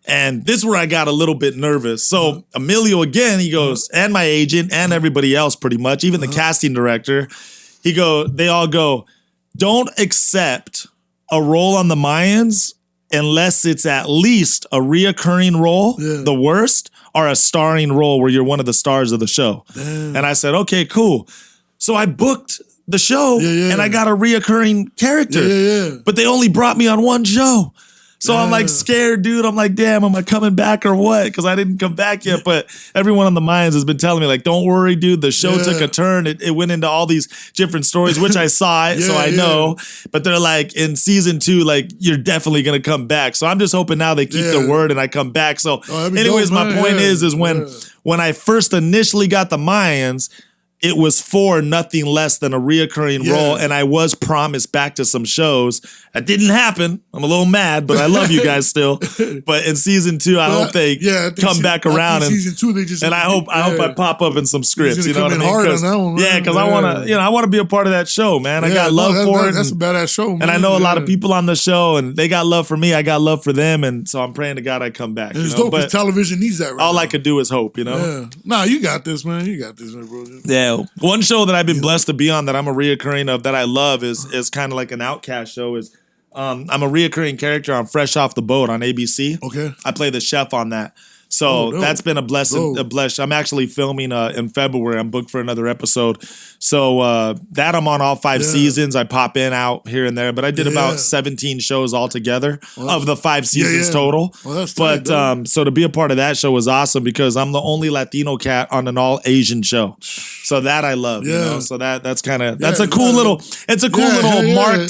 and this is where I got a little bit nervous. So Emilio, again, he goes, and my agent, and everybody else pretty much, even the casting director, they all go, don't accept a role on the Mayans unless it's at least a reoccurring role, the worst, or a starring role where you're one of the stars of the show. Damn. And I said, okay, cool. So I booked the show, and I got a reoccurring character. But they only brought me on one show. So I'm like scared, dude. I'm like, damn, am I coming back or what? Because I didn't come back yet. But everyone on the Mayans has been telling me, like, don't worry, dude. The show took a turn. It went into all these different stories, which I saw it, so I know. But they're like, in season 2, like, you're definitely going to come back. So I'm just hoping now they keep their word and I come back. So anyways, my point is when I first initially got the Mayans, it was for nothing less than a reoccurring role, and I was promised back to some shows. That didn't happen. I'm a little mad, but I love you guys still. But in season 2, I hope they come back around, and season 2 they just I hope I pop up in some scripts. You know what I mean? Hard on that one, man. Because I want to be a part of that show, man. I got love for it. That's a badass show, man. And I know a lot of people on the show, and they got love for me. I got love for them, and so I'm praying to God I come back. It's dope because television needs that. All I could do is hope, you know. Yeah. Nah, you got this, man. You got this, man, bro. Yeah. One show that I've been blessed to be on that I'm a reoccurring of that I love is kind of like an outcast show. I'm a reoccurring character on Fresh Off the Boat on ABC. Okay. I play the chef on that. So that's been a blessing. I'm actually filming in February. I'm booked for another episode. So that I'm on all 5 seasons. I pop in, out here and there. But I did about 17 shows altogether of the 5 seasons total. Well, that's tight, so to be a part of that show was awesome because I'm the only Latino cat on an all Asian show. So that I love. You know? So that's kind of that's a cool little mark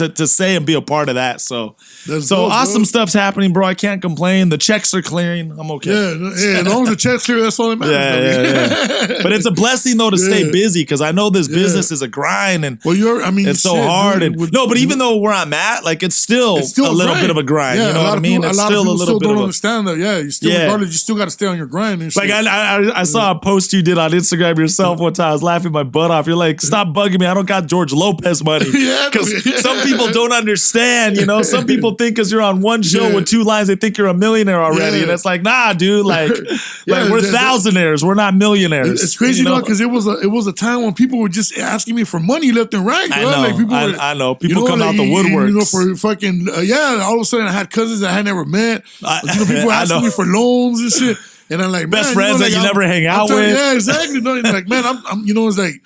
to say and be a part of that. So awesome stuff's happening, bro. I can't complain. The checks are clearing. I'm okay. As long as the checks clear, that's all that matters. But it's a blessing though to stay busy because I know this business is a grind and it's so hard. But even though where I'm at, like it's still a little bit of a grind. You know what I mean? It's still a little bit. Don't understand that. Yeah, you still regardless, you still got to stay on your grind. And like I saw a post you did on Instagram yourself one time. I was laughing my butt off. You're like, stop bugging me. I don't got George Lopez money. Because some people don't understand. You know, some people think because you're on one show with 2 lines, they think you're a millionaire already, and it's like, nah, dude. Like we're thousandaires. We're not millionaires. It's crazy though, because it was a time when people were just asking me for money left and right. I know. Like I know. People come out the woodwork. You know, for fucking all of a sudden I had cousins that I had never met. People were asking me for loans and shit. And I'm like, best friends that you never hang out with. Yeah, exactly. Like, man, I'm it's like,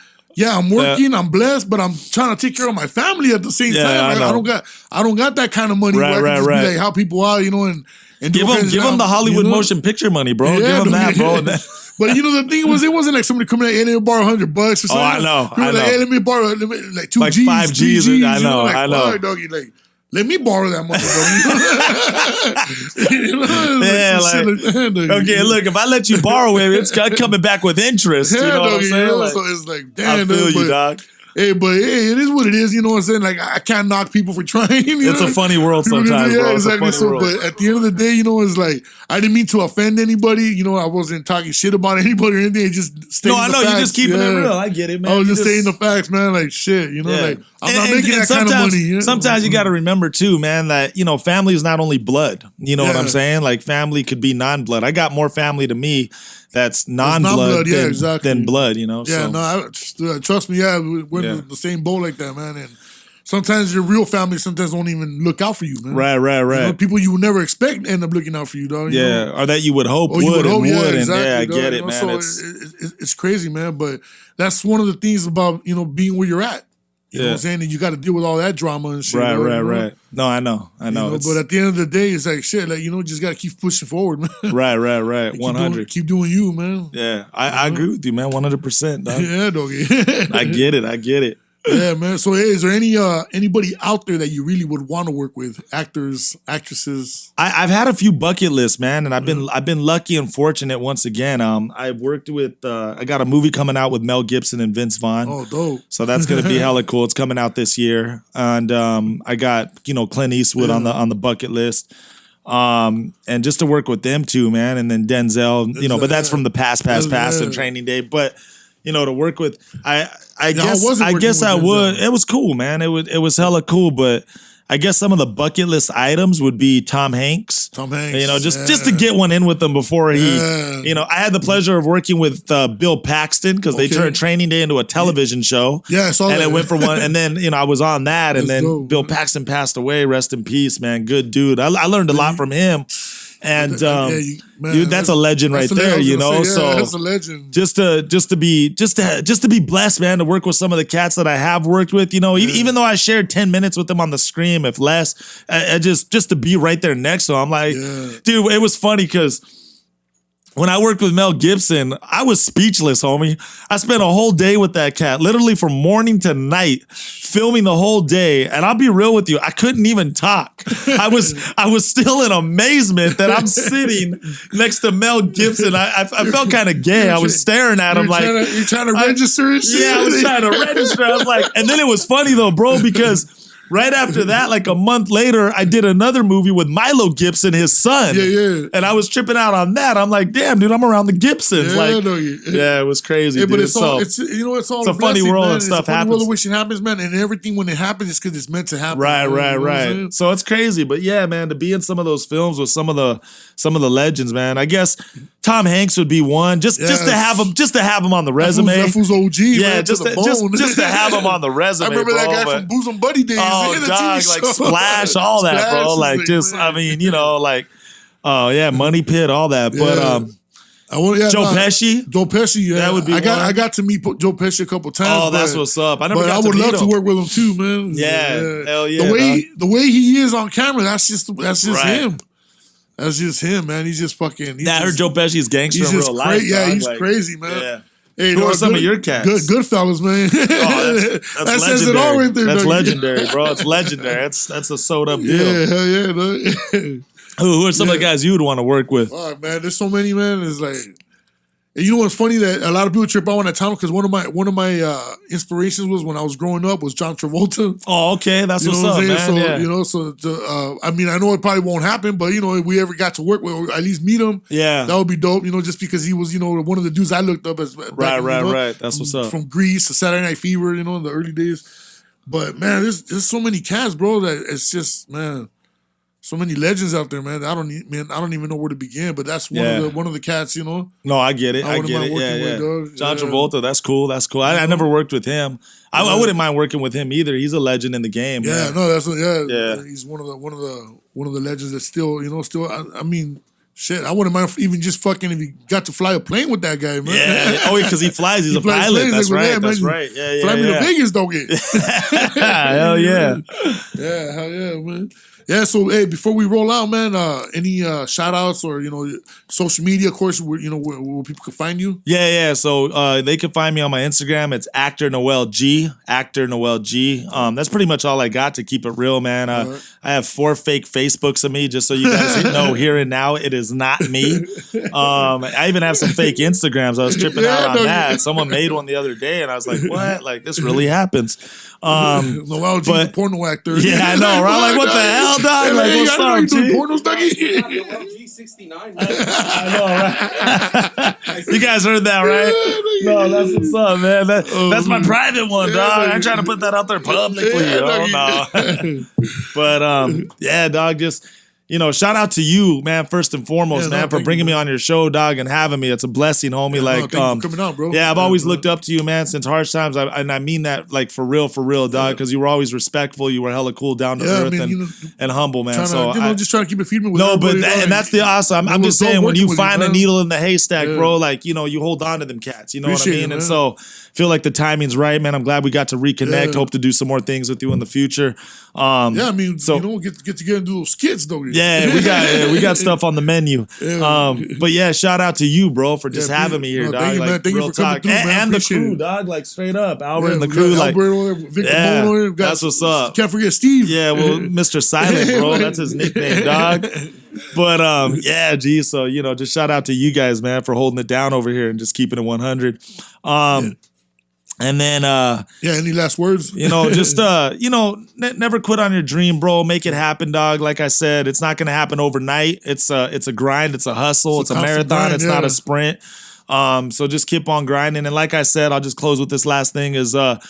I'm working, I'm blessed, but I'm trying to take care of my family at the same time. Like, I don't got that kind of money where I can just be like how people are, and give them the Hollywood motion picture money, bro. Give them that, bro. But the thing was, it wasn't like somebody coming in, hey, let me borrow $100 or something. I know. Like, hey, let me borrow like 2 G's, 5 G's. I know. Like, Doggy, like, let me borrow that money, bro. Okay, look, if I let you borrow it, it's coming back with interest. You know what I'm saying? So it's like, damn, I feel you, dog. Hey, it is what it is. You know what I'm saying? Like, I can't knock people for trying. It's a funny world sometimes, bro. Exactly. But at the end of the day, it's like, I didn't mean to offend anybody. I wasn't talking shit about anybody or anything. Just stating the facts. No, I know. You're just keeping it real. I get it, man. I was just stating the facts, man. Like, shit, like, I'm not making that kind of money. Sometimes you got to remember, too, man, that, family is not only blood. You know what I'm saying? Like, family could be non-blood. I got more family to me that's non-blood than blood, Yeah, so. No, trust me, we're in the same boat like that, man. And sometimes your real family sometimes don't even look out for you, man. Right. You know, people you would never expect end up looking out for you, dog. You know? Or that you would hope would. Exactly, I dog, get you it, know? man. So it's crazy, man. But that's one of the things about, you know, being where you're at. You know what I'm saying? And you got to deal with all that drama and shit. Right. No, I know. You know, but at the end of the day, it's like shit. Like, you know, just got to keep pushing forward, man. Right. 100. Keep doing you, man. Yeah, I agree with you, man. 100%, dog. Yeah, doggy. I get it. Yeah, man. So, hey, is there anybody out there that you really would want to work with? Actors, actresses? I've had a few bucket lists, man, and I've been lucky and fortunate once again. I've worked with I got a movie coming out with Mel Gibson and Vince Vaughn. Oh, dope. So that's gonna be hella cool. It's coming out this year. And I got, you know, Clint Eastwood on the bucket list. And just to work with them too, man. And then Denzel, you know, but that's from the past and Training Day. But you know, to work with, I guess I would. It was cool, man. It was hella cool. But I guess some of the bucket list items would be Tom Hanks. You know, just to get one in with him before he, you know, I had the pleasure of working with Bill Paxton because they turned Training Day into a television show. Yeah, I saw that. And it went for one, and then, you know, I was on that, and then dope, Bill Paxton passed away. Rest in peace, man. Good dude. I learned a lot from him. And dude, that's a legend right there, you know. So that's a legend. Just to be blessed, man, to work with some of the cats that I have worked with, you know. Even though I shared 10 minutes with them on the screen, if less, I just to be right there next to him, I'm like, dude, it was funny because when I worked with Mel Gibson, I was speechless, homie. I spent a whole day with that cat, literally from morning to night, filming the whole day. And I'll be real with you, I couldn't even talk. I was still in amazement that I'm sitting next to Mel Gibson. I felt kind of gay. I was staring at him like, you're trying to register and shit. Yeah, I was trying to register. I was like, and then it was funny though, bro, because right after that, like a month later, I did another movie with Milo Gibson, his son. Yeah. And I was tripping out on that. I'm like, damn, dude, I'm around the Gibsons. Yeah, it was crazy. Yeah, but dude. it's all it's a funny world and stuff happens. World of which it happens, man. And everything when it happens, it's because it's meant to happen. Right. So it's crazy, but yeah, man, to be in some of those films with some of the legends, man. I guess Tom Hanks would be one, just to have him on the resume. That fool's OG. Yeah, man, just to have him on the resume. I remember that guy from Bosom Buddy days. Oh, dog, like Splash, all that, bro. Like, just, man. I mean, you know, like, oh yeah, Money Pit, all that. But Joe Pesci. Joe Pesci, yeah. That would be I got to meet Joe Pesci a couple times. Oh, that's what's up. I would love to work with him too, man. Yeah, hell yeah. The way he is on camera, that's just him. That's just him, man. He's just fucking. I heard Joe Pesci's gangster in real life. Yeah, he's crazy, man. Yeah. Hey, who are some of your cats? Good fellas, man. Oh, that's that says it all right there. That's legendary, bro. It's legendary. That's a sewed up deal. Yeah, hell yeah. Who are some of the guys you would want to work with? Oh, man, there's so many, man. It's like, and you know what's funny that a lot of people trip out on that time because one of my inspirations was when I was growing up was John Travolta. Oh, okay, that's what's up, man. So yeah. you know, I mean, I know it probably won't happen, but you know, if we ever got to work with or at least meet him, that would be dope. You know, just because he was, you know, one of the dudes I looked up as. Right. That's what's up. From Grease to Saturday Night Fever, you know, in the early days. But man, there's so many cats, bro. That it's just, man. So many legends out there, man. I don't even know where to begin. But that's one of the cats, you know. No, I get it. I get it. Yeah. John Travolta, that's cool. That's cool. I never worked with him. I wouldn't mind working with him either. He's a legend in the game. Yeah, man. No, he's one of the legends that still, you know, I mean, shit. I wouldn't mind even just fucking if you got to fly a plane with that guy, man. Yeah. Oh, because he flies. He's a pilot. That's right. That's right. Yeah. Fly me to Vegas, Doggy. Hell yeah. Yeah, hell yeah, man. Yeah, so hey, before we roll out, man, any shout outs or, you know, social media, of course, where people can find you? Yeah. So they can find me on my Instagram. It's actor Noel G. That's pretty much all I got to keep it real, man. I have 4 fake Facebooks of me, just so you guys know here and now it is not me. I even have some fake Instagrams. I was tripping out on that. Someone made one the other day, and I was like, what? Like, this really happens. Noel G, the porno actor. Yeah, I know, right? Like, what the hell, dog? Like, hey, what's up, G? Pornos, Doggy? Noel G 69. I know, right? You guys heard that, right? No, that's what's up, man. That's my private one, dog. I'm trying to put that out there publicly. No. But, yeah, dog, just... shout out to you, man, first and foremost, man, for bringing me on your show, dog, and having me. It's a blessing, homie. Thank you for coming out, bro. Yeah, I've always looked up to you, man, since Harsh Times. And I mean that, like, for real, dog, because you were always respectful. You were hella cool, down to earth, and humble, man. So, just trying to keep it feeding with and that's the awesome. I'm just saying, when you find a needle in the haystack, bro, like, you hold on to them cats. You know what I mean? And so, feel like the timing's right, man. I'm glad we got to reconnect. Hope to do some more things with you in the future. Get together and do those skits, though. Yeah, we got stuff on the menu. But yeah, shout out to you, bro, for just having me here, dog. Thank you for coming through, man. And the crew, dog. Like, straight up, Albert and the crew. That's what's up. Can't forget Steve. Yeah, well, Mr. Silent, bro. That's his nickname, dog. But yeah, G. So just shout out to you guys, man, for holding it down over here and just keeping it 100. And then, any last words? Just, never quit on your dream, bro. Make it happen, dog. Like I said, it's not going to happen overnight. It's a grind. It's a hustle. It's a marathon. It's not a sprint. So just keep on grinding. And like I said, I'll just close with this last thing is, the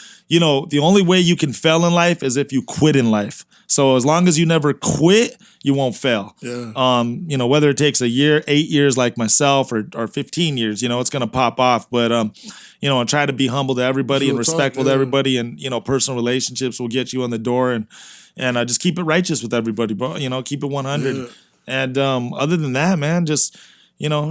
only way you can fail in life is if you quit in life. So as long as you never quit, you won't fail. Yeah. Whether it takes a year, 8 years like myself or 15 years, it's going to pop off. But, and try to be humble to everybody and respectful to everybody. And, personal relationships will get you on the door and just keep it righteous with everybody, bro. Keep it 100. Yeah. And other than that, man, just,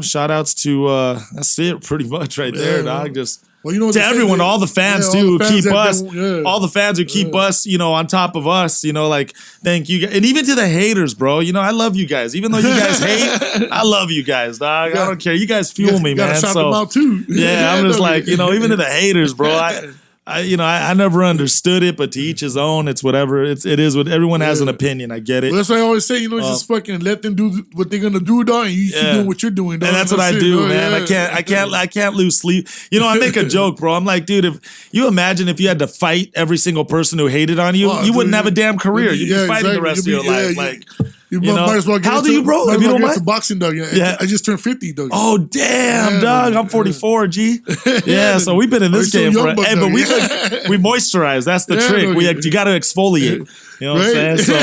shout outs to, that's it pretty much right there, dog. Just. Well, to everyone, all the fans too, who keep us, all the fans who keep us, on top of us, thank you. And even to the haters, bro, I love you guys. Even though you guys hate, I love you guys, dog. I don't care. You guys fuel me, man. Shout them out too. Yeah, I'm just like, even to the haters, bro, I never understood it, but to each his own. It's whatever. It is what everyone has an opinion. I get it. Well, that's what I always say. Just fucking let them do what they're gonna do, dog. And you keep doing what you're doing, dog. And that's what I do, man. I can't lose sleep. I make a joke, bro. I'm like, dude, if you imagine if you had to fight every single person who hated on you, you wouldn't have a damn career. You'd be fighting the rest of your life. Like. Might as well get how old are you, bro? If you don't mind, it's a boxing, dog. Yeah, I just turned 50, dog. Oh damn, dog! I'm 44, G. Yeah, so we've been in this game for. But we moisturize. That's the trick. You got to exfoliate. You know what I'm saying? So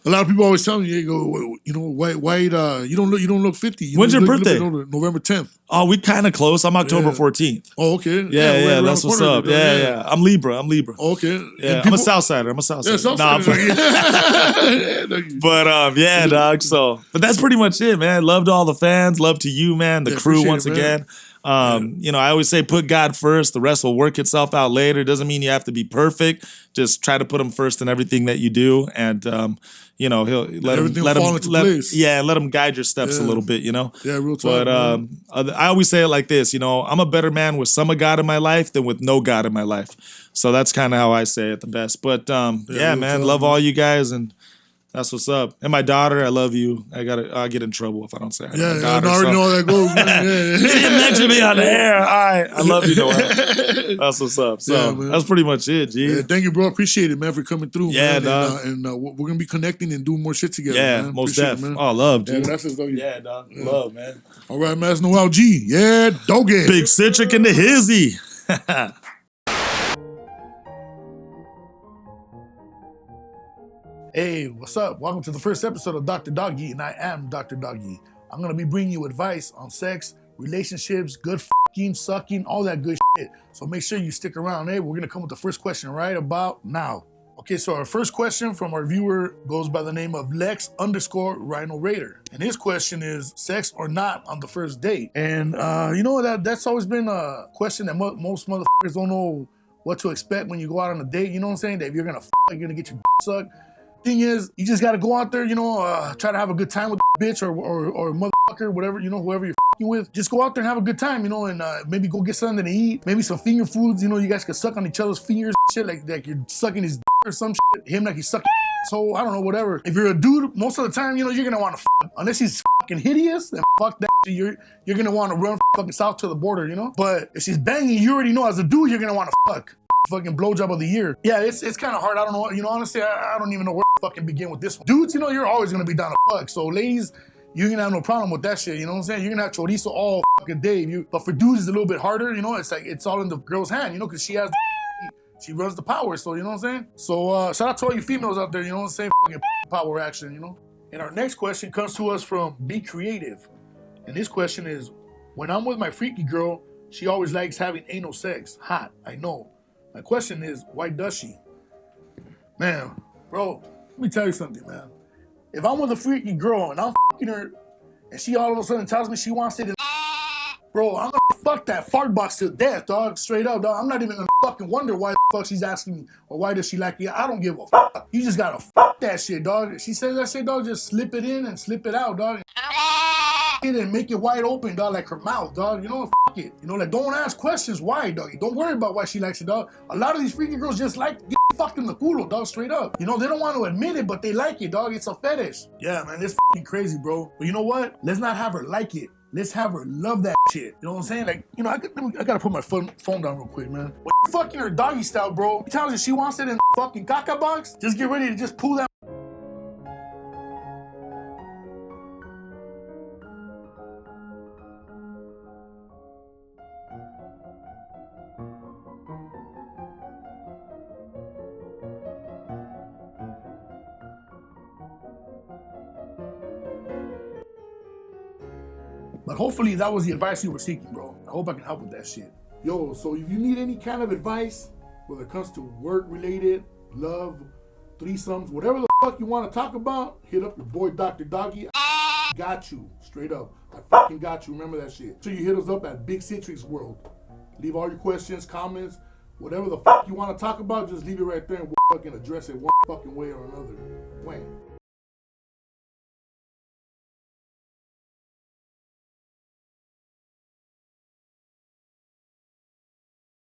a lot of people always tell me, you go, white. You don't look 50. When's your birthday? November 10th. Oh, we kind of close. I'm October 14th. Oh, okay. Yeah, that's what's up. Yeah. I'm Libra. Okay. Yeah, I'm a Southsider. But dog. So, but that's pretty much it, man. Love to all the fans. Love to you, man. The crew once again. I always say put God first. The rest will work itself out later. Doesn't mean you have to be perfect. Just try to put him first in everything that you do, and he'll let him guide your steps a little bit. Yeah, real talk. But I always say it like this. I'm a better man with some of God in my life than with no God in my life. So that's kind of how I say it the best. But man, love all you guys and. That's what's up. And my daughter, I love you. I'll get in trouble if I don't say her. Yeah, I already know how that goes, man. You didn't mention me on the air. All right. I love you, Noel. That's what's up. So that's pretty much it, G. Yeah, thank you, bro. Appreciate it, man, for coming through. Yeah, man. dog. And we're going to be connecting and doing more shit together, man. Yeah, most def. Oh, love, G. Yeah, that's it, Doggy. Yeah, dog. Love, man. All right, man. That's Noel G. Yeah, Doggie. Big Citric in the hizzy. Hey, what's up? Welcome to the first episode of Dr. Doggy, and I am Dr. Doggy. I'm going to be bringing you advice on sex, relationships, good f***ing, sucking, all that good shit. So make sure you stick around. Hey, we're going to come with the first question right about now. Okay, so our first question from our viewer goes by the name of Lex_Rhino Raider. And his question is, sex or not on the first date? And that's always been a question that most motherfuckers don't know what to expect when you go out on a date. You know what I'm saying? That if you're going to you're going to get your sucked. Thing is, you just gotta go out there, try to have a good time with the bitch or motherfucker, whatever, whoever you're f***ing with. Just go out there and have a good time, and maybe go get something to eat, maybe some finger foods, you guys can suck on each other's fingers, shit, like you're sucking his or some shit, him like he's sucking so I don't know, whatever. If you're a dude, most of the time, you're gonna want to unless he's fucking hideous, then fuck that shit. You're gonna want to run fucking south to the border, But if she's banging, you already know as a dude, you're gonna want to fuck. Fucking blowjob of the year. Yeah, it's kind of hard. I don't know. Honestly, I don't even know where to fucking begin with this one. Dudes, you're always gonna be down to fuck. So ladies, you're gonna have no problem with that shit. You know what I'm saying? You're gonna have chorizo all fucking day. But for dudes, it's a little bit harder. It's like it's all in the girl's hand. Because she she runs the power. So you know what I'm saying? So shout out to all you females out there. You know what I'm saying? Fucking power action. And our next question comes to us from Be Creative. And this question is, when I'm with my freaky girl, she always likes having anal sex. Hot, I know. My question is, why does she? Man, bro, let me tell you something, man. If I'm with a freaky girl and I'm fucking her, and she all of a sudden tells me she wants it in bro, I'm gonna fuck that fart box to death, dog. Straight up, dog. I'm not even gonna fucking wonder why the fuck she's asking me or why does she like it. I don't give a fuck. You just gotta fuck that shit, dog. She says that shit, dog, just slip it in and slip it out, dog. And make it wide open, dog, like her mouth, dog. You know, fuck it. You know, like, don't ask questions why, dog. Don't worry about why she likes it, dog. A lot of these freaky girls just like get fucked in the culo, dog, straight up. You know, they don't want to admit it, but they like it, dog. It's a fetish. Yeah, man, it's fucking crazy, bro. But you know what? Let's not have her like it. Let's have her love that shit. You know what I'm saying? Like, you know, I gotta put my phone down real quick, man. When you fucking her doggy style, bro, she tells you she wants it in the fucking caca box, just get ready to just pull that. But hopefully that was the advice you were seeking, bro. I hope I can help with that shit. Yo, so if you need any kind of advice, whether it comes to work-related, love, threesomes, whatever the fuck you want to talk about, hit up your boy Dr. Doggy. I got you, straight up. I fucking got you. Remember that shit. So you hit us up at Big Citric's World. Leave all your questions, comments, whatever the fuck you want to talk about, just leave it right there and we'll fucking address it one fucking way or another. Wayne.